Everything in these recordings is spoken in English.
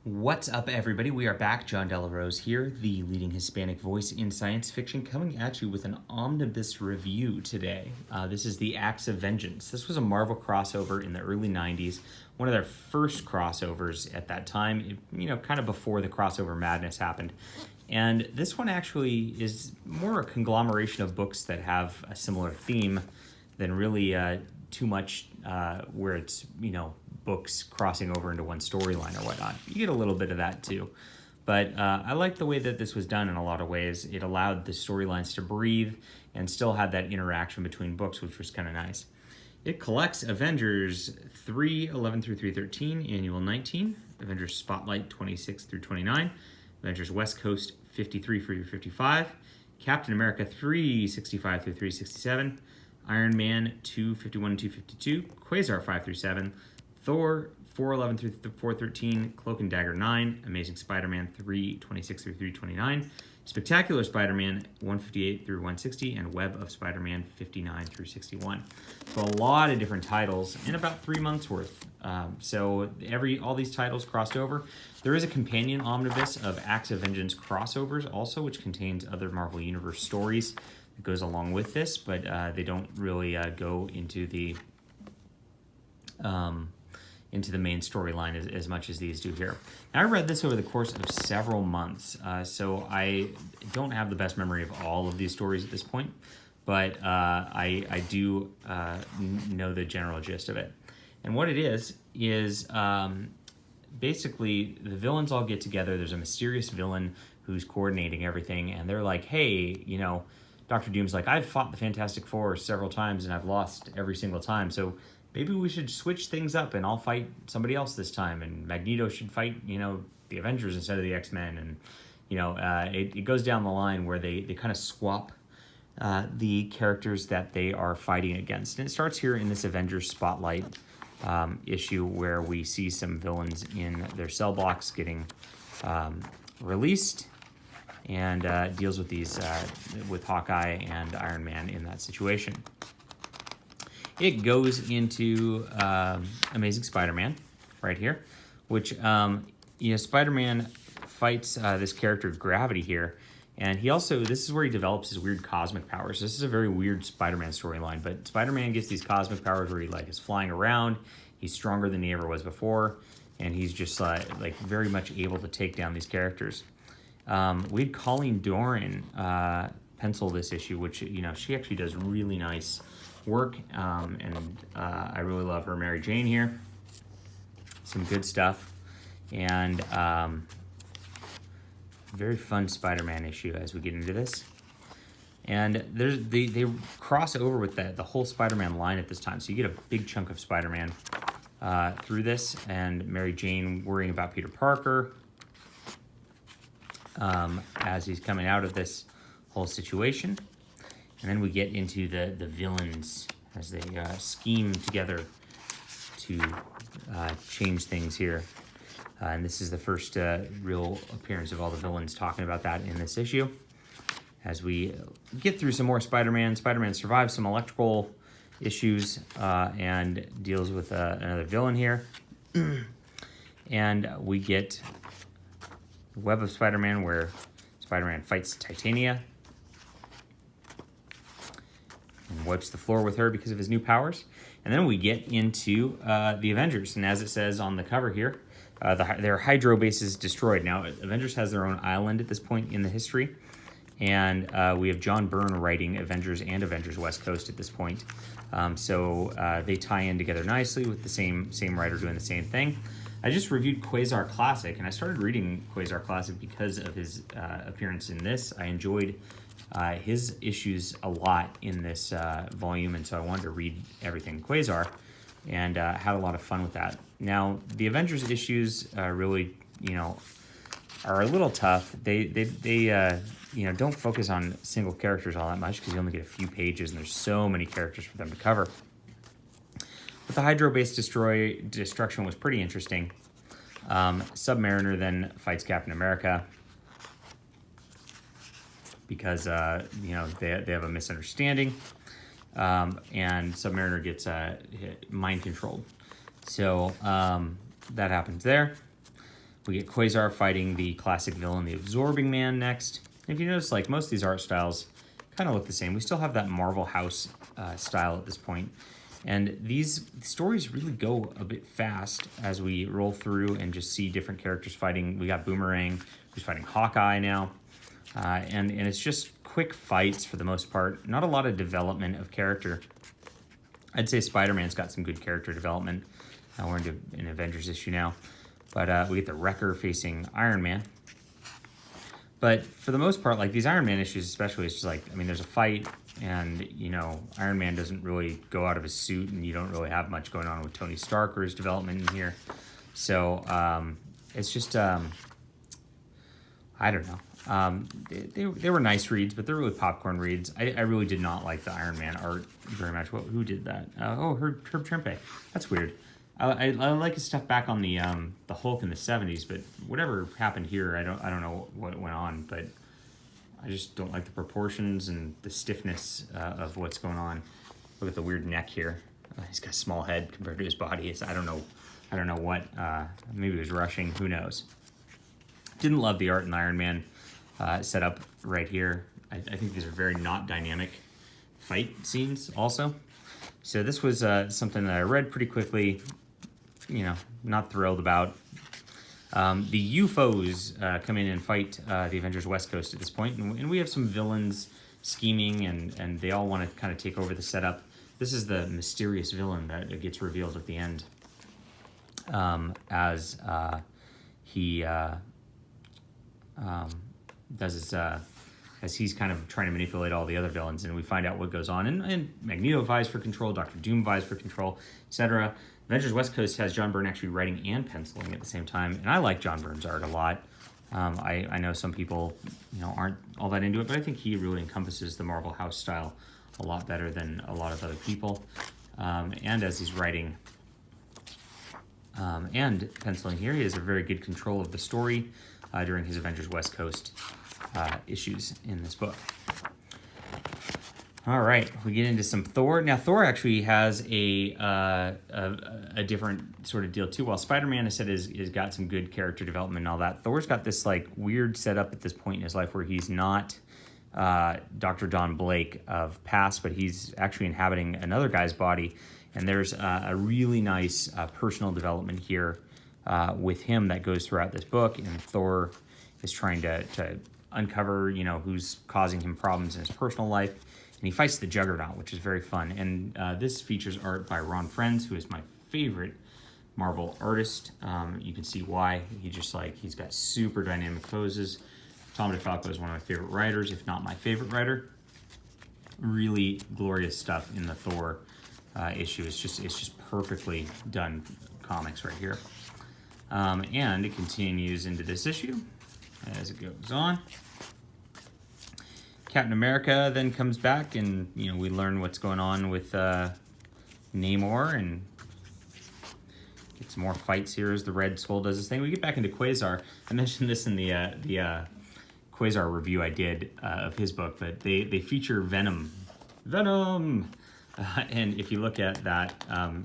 What's up, everybody? We are back. John Delarose here, the leading Hispanic voice in science fiction, coming at you with an omnibus review today. This is the Acts of Vengeance. This was a Marvel crossover in the early 90s, one of their first crossovers at that time, kind of before the crossover madness happened. And this one actually is more a conglomeration of books that have a similar theme than really too much where it's, books crossing over into one storyline or whatnot. You get a little bit of that too. But I like the way that this was done in a lot of ways. It allowed the storylines to breathe and still had that interaction between books, which was kind of nice. It collects Avengers 3:11 through 3:13, Annual 19, Avengers Spotlight 26 through 29, Avengers West Coast 53 through 55, Captain America 365 through 367, Iron Man 251 and 252, Quasar 5 through 7, Thor 411 through 413, Cloak and Dagger 9, Amazing Spider-Man 326 through 329, Spectacular Spider-Man 158 through 160, and Web of Spider-Man 59 through 61. So a lot of different titles in about 3 months worth. So all these titles crossed over. There is a companion omnibus of Acts of Vengeance crossovers also, which contains other Marvel Universe stories that goes along with this, but they don't really go into the main storyline as much as these do here. Now, I read this over the course of several months, so I don't have the best memory of all of these stories at this point, but I do know the general gist of it. And what it is basically the villains all get together. There's a mysterious villain who's coordinating everything, and they're like, hey, Dr. Doom's like, I've fought the Fantastic Four several times, and I've lost every single time, so maybe we should switch things up and I'll fight somebody else this time. And Magneto should fight, the Avengers instead of the X-Men. And, it goes down the line where they kind of swap the characters that they are fighting against. And it starts here in this Avengers Spotlight issue where we see some villains in their cell blocks getting released, and deals with these, with Hawkeye and Iron Man in that situation. It goes into Amazing Spider-Man right here, which, Spider-Man fights this character Gravity here, and this is where he develops his weird cosmic powers. This is a very weird Spider-Man storyline, but Spider-Man gets these cosmic powers where he is flying around, he's stronger than he ever was before, and he's just very much able to take down these characters. We had Colleen Doran pencil this issue, which, she actually does really nice work, and I really love her Mary Jane here. Some good stuff, and very fun Spider-Man issue as we get into this. And they cross over with the whole Spider-Man line at this time, so you get a big chunk of Spider-Man through this, and Mary Jane worrying about Peter Parker as he's coming out of this whole situation. And then we get into the villains as they scheme together to change things here. And this is the first real appearance of all the villains talking about that in this issue. As we get through some more Spider-Man, Spider-Man survives some electrical issues and deals with another villain here. And we get Web of Spider-Man, where Spider-Man fights Titania and wipes the floor with her because of his new powers. And then we get into the Avengers. And as it says on the cover here, their Hydro base is destroyed. Now, Avengers has their own island at this point in the history. And we have John Byrne writing Avengers and Avengers West Coast at this point. So they tie in together nicely with the same writer doing the same thing. I just reviewed Quasar Classic, and I started reading Quasar Classic because of his appearance in this. I enjoyed his issues a lot in this volume, and so I wanted to read everything Quasar, and had a lot of fun with that. Now, the Avengers issues really, are a little tough. They don't focus on single characters all that much because you only get a few pages, and there's so many characters for them to cover. But the Hydro base destruction was pretty interesting. Submariner then fights Captain America because they have a misunderstanding, and Submariner gets mind controlled. So that happens there. We get Quasar fighting the classic villain, the Absorbing Man, next. And if you notice, like, most of these art styles kind of look the same. We still have that Marvel House style at this point. And these stories really go a bit fast as we roll through and just see different characters fighting. We got Boomerang, who's fighting Hawkeye now. And it's just quick fights for the most part. Not a lot of development of character. I'd say Spider-Man's got some good character development. We're into an Avengers issue now. But we get the Wrecker facing Iron Man. But for the most part, like these Iron Man issues especially, it's just like, I mean, there's a fight and, you know, Iron Man doesn't really go out of his suit and you don't really have much going on with Tony Stark or his development in here. So it's just, I don't know. They were nice reads, but they're really popcorn reads. I really did not like the Iron Man art very much. Who did that? Herb Trimpe. That's weird. I like his stuff back on the Hulk in the 70s, but whatever happened here, I don't know what went on, but I just don't like the proportions and the stiffness of what's going on. Look at the weird neck here. He's got a small head compared to his body. I don't know what. Maybe he was rushing. Who knows? Didn't love the art in Iron Man setup right here. I think these are very not dynamic fight scenes also. So this was something that I read pretty quickly. You know, not thrilled about. The UFOs come in and fight the Avengers West Coast at this point, and we have some villains scheming, and they all want to kind of take over the setup. This is the mysterious villain that gets revealed at the end as he does his as he's kind of trying to manipulate all the other villains, and we find out what goes on. And Magneto vies for control, Doctor Doom vies for control, etc. Avengers West Coast has John Byrne actually writing and penciling at the same time, and I like John Byrne's art a lot. I know some people, you know, aren't all that into it, but I think he really encompasses the Marvel House style a lot better than a lot of other people. And as he's writing and penciling here, he has a very good control of the story during his Avengers West Coast issues in this book. All right, we get into some Thor. Now, Thor actually has a different sort of deal too. While Spider-Man, I said, is got some good character development and all that, Thor's got this like weird setup at this point in his life where he's not Dr. Don Blake of past, but he's actually inhabiting another guy's body. And there's a really nice personal development here with him that goes throughout this book. And Thor is trying to uncover, you know, who's causing him problems in his personal life. And he fights the Juggernaut, which is very fun. And this features art by Ron Frenz, who is my favorite Marvel artist. You can see why. He's got super dynamic poses. Tom DeFalco is one of my favorite writers, if not my favorite writer. Really glorious stuff in the Thor issue. It's just perfectly done comics right here. And it continues into this issue as it goes on. Captain America then comes back, and you know we learn what's going on with Namor, and get some more fights here as the Red Skull does his thing. We get back into Quasar. I mentioned this in the Quasar review I did of his book, but they feature Venom, and if you look at that,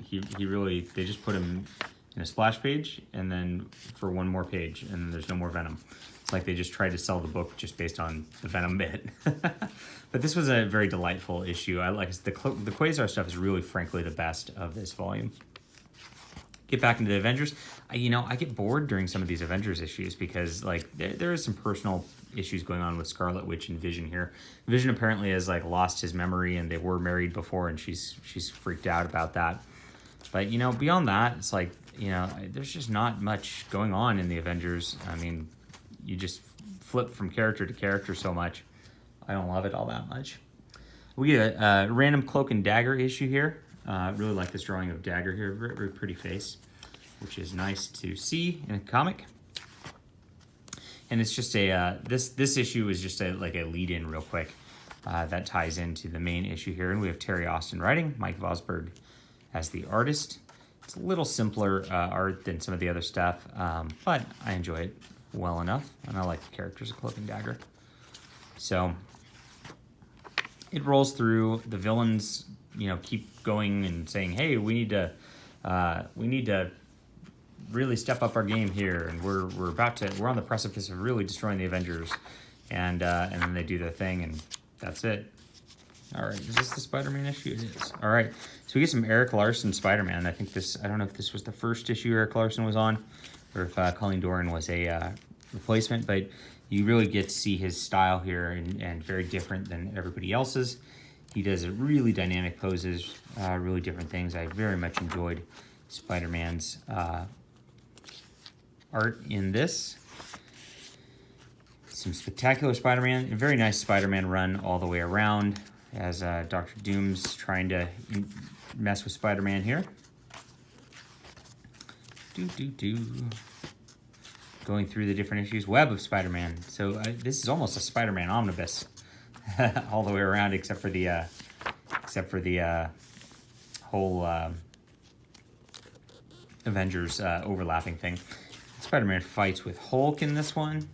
they just put him in a splash page, and then for one more page, and there's no more Venom. It's like they just tried to sell the book just based on the Venom bit. But this was a very delightful issue. I like the Quasar stuff is really, frankly, the best of this volume. Get back into the Avengers. I get bored during some of these Avengers issues because like there is some personal issues going on with Scarlet Witch and Vision here. Vision apparently has like lost his memory, and they were married before, and she's freaked out about that. But you know, beyond that, it's like, you know, there's just not much going on in the Avengers. I mean, you just flip from character to character so much. I don't love it all that much. We get a random Cloak and Dagger issue here. Really like this drawing of Dagger here. Very, very pretty face, which is nice to see in a comic. And it's just a this issue is just like a lead-in real quick that ties into the main issue here. And we have Terry Austin writing, Mike Vosberg as the artist. It's a little simpler art than some of the other stuff, but I enjoy it well enough, and I like the characters of Cloak and Dagger. So it rolls through. The villains, you know, keep going and saying, "Hey, we need to really step up our game here, and we're on the precipice of really destroying the Avengers, and then they do their thing, and that's it. All right, is this the Spider-Man issue? It is. All right, so we get some Eric Larsen Spider-Man. I don't know if this was the first issue Eric Larsen was on, or if Colleen Doran was a replacement, but you really get to see his style here, and very different than everybody else's. He does really dynamic poses, really different things. I very much enjoyed Spider-Man's art in this. Some spectacular Spider-Man, a very nice Spider-Man run all the way around, as Dr. Doom's trying to mess with Spider-Man here. Going through the different issues. Web of Spider-Man. So this is almost a Spider-Man Omnibus all the way around, except for the whole Avengers overlapping thing. Spider-Man fights with Hulk in this one.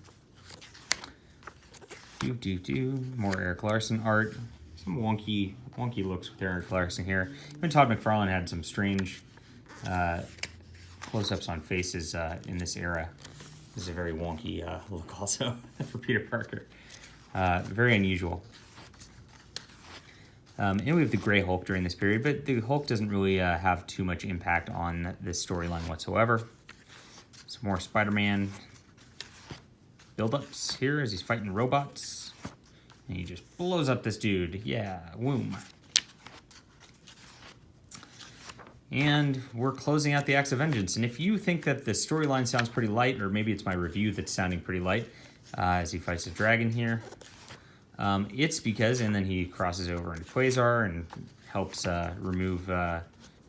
More Eric Larsen art. Some wonky looks with Eric Larsen here. Even Todd McFarlane had some strange close-ups on faces in this era. This is a very wonky look also for Peter Parker. Very unusual. And we have the Gray Hulk during this period, but the Hulk doesn't really have too much impact on this storyline whatsoever. Some more Spider-Man build-ups here as he's fighting robots. And he just blows up this dude. Yeah, whoom. And we're closing out the Acts of Vengeance. And if you think that the storyline sounds pretty light, or maybe it's my review that's sounding pretty light, as he fights a dragon here, it's because, and then he crosses over into Quasar and helps remove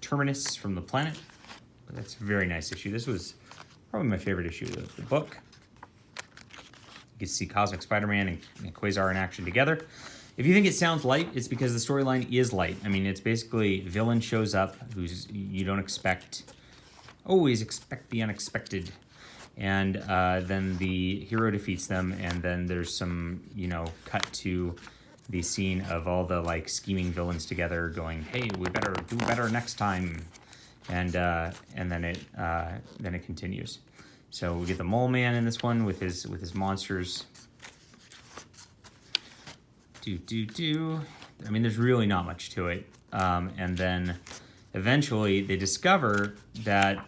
Terminus from the planet. But that's a very nice issue. This was probably my favorite issue of the book. You can see Cosmic Spider-Man and Quasar in action together. If you think it sounds light, it's because the storyline is light. I mean, it's basically villain shows up who's you don't expect, always expect the unexpected. And then the hero defeats them, and then there's some, cut to the scene of all the, scheming villains together going, hey, we better do better next time. And then it continues. So we get the Mole Man in this one with his monsters. I mean, there's really not much to it. And then eventually they discover that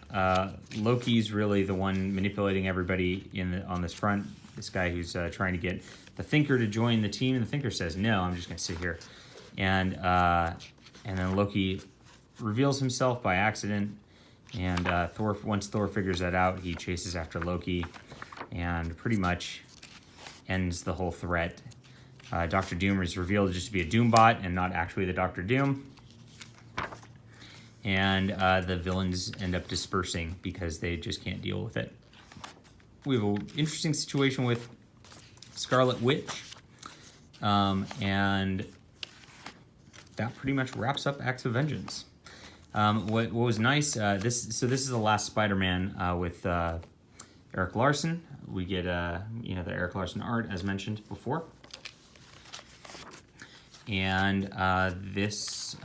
Loki's really the one manipulating everybody on this front. This guy who's trying to get the Thinker to join the team, and the Thinker says, no, I'm just going to sit here. And then Loki reveals himself by accident, and once Thor figures that out, he chases after Loki and pretty much ends the whole threat. Dr. Doom is revealed just to be a Doombot and not actually the Dr. Doom. And the villains end up dispersing because they just can't deal with it. We have an interesting situation with Scarlet Witch. And that pretty much wraps up Acts of Vengeance. What was nice, this is the last Spider-Man with Eric Larsen. We get the Eric Larsen art as mentioned before. And this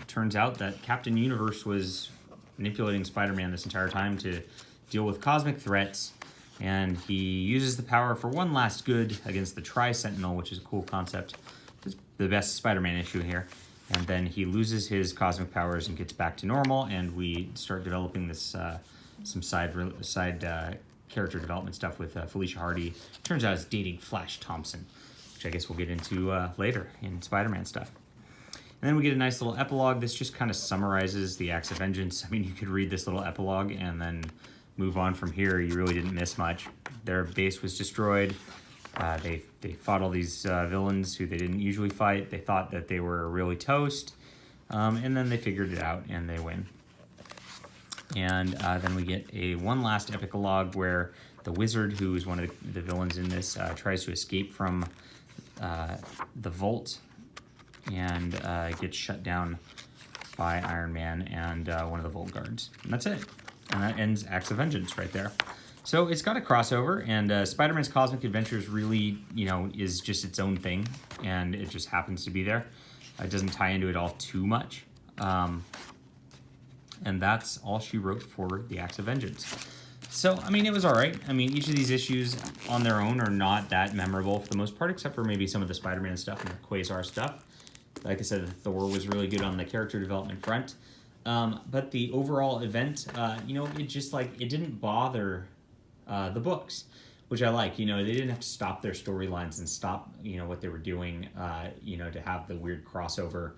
turns out that Captain Universe was manipulating Spider-Man this entire time to deal with cosmic threats, and he uses the power for one last good against the Tri-Sentinel, which is a cool concept. It's the best Spider-Man issue here. And then he loses his cosmic powers and gets back to normal, and we start developing this some side character development stuff with Felicia Hardy. Turns out it's dating Flash Thompson, which I guess we'll get into later in Spider-Man stuff. And then we get a nice little epilogue. This just kind of summarizes the Acts of Vengeance. I mean, you could read this little epilogue and then move on from here. You really didn't miss much. Their base was destroyed. They fought all these villains who they didn't usually fight. They thought that they were really toast. And then they figured it out and they win. And then we get one last epilogue where the Wizard, who is one of the villains in this, tries to escape from the vault and gets shut down by Iron Man and one of the Vault Guards. And that's it. And that ends Acts of Vengeance right there. So it's got a crossover, and Spider-Man's Cosmic Adventures really, is just its own thing, and it just happens to be there. It doesn't tie into it all too much. And that's all she wrote for the Acts of Vengeance. So, I mean, it was all right. I mean, each of these issues on their own are not that memorable for the most part, except for maybe some of the Spider-Man stuff and the Quasar stuff. Like I said, Thor was really good on the character development front. But the overall event, it just it didn't bother the books, which I like. They didn't have to stop their storylines and stop, what they were doing, to have the weird crossover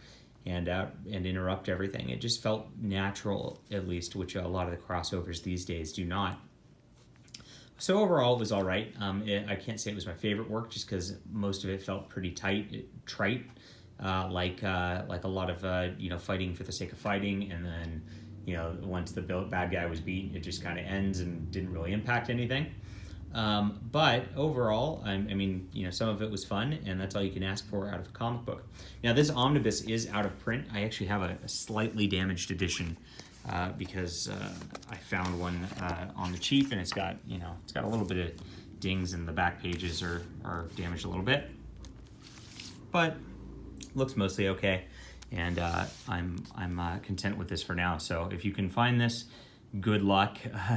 and interrupt everything. It just felt natural, at least, which a lot of the crossovers these days do not. So overall, it was all right. I can't say it was my favorite work, just because most of it felt pretty trite, like a lot of fighting for the sake of fighting, and then once the bad guy was beat, it just kind of ends and didn't really impact anything. But overall, I mean, some of it was fun, and that's all you can ask for out of a comic book. Now, this omnibus is out of print. I actually have a slightly damaged edition because I found one on the cheap, and it's got a little bit of dings, and the back pages are damaged a little bit, but looks mostly okay. And I'm content with this for now. So if you can find this, good luck.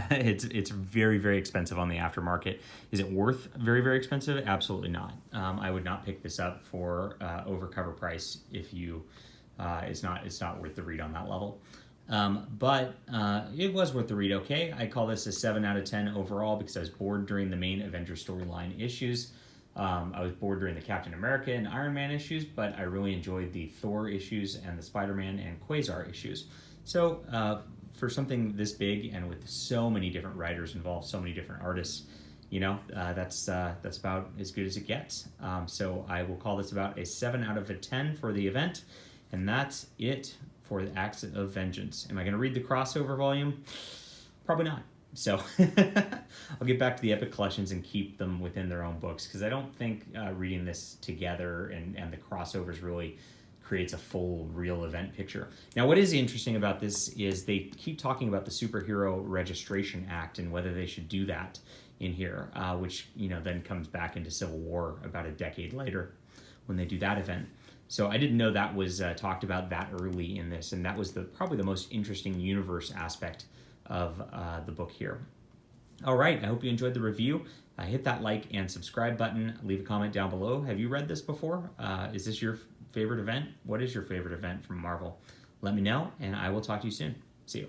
It's very, very expensive on the aftermarket. Is it worth very, very expensive? Absolutely not. I would not pick this up for over cover price if you. It's not worth the read on that level. But it was worth the read. Okay, I call this a 7 out of 10 overall because I was bored during the main Avengers storyline issues. I was bored during the Captain America and Iron Man issues, but I really enjoyed the Thor issues and the Spider-Man and Quasar issues. So for something this big and with so many different writers involved, so many different artists, that's about as good as it gets. So I will call this about a 7 out of 10 for the event, and that's it for the Acts of Vengeance. Am I going to read the crossover volume? Probably not. So I'll get back to the Epic collections and keep them within their own books, because I don't think reading this together and the crossovers really creates a full real event picture. Now, what is interesting about this is they keep talking about the Superhero Registration Act and whether they should do that in here, which then comes back into Civil War about a decade later when they do that event. So I didn't know that was talked about that early in this, and that was probably the most interesting universe aspect of the book here. All right, I hope you enjoyed the review. Hit that like and subscribe button. Leave a comment down below. Have you read this before? Is this your favorite event? What is your favorite event from Marvel? Let me know, and I will talk to you soon. See you.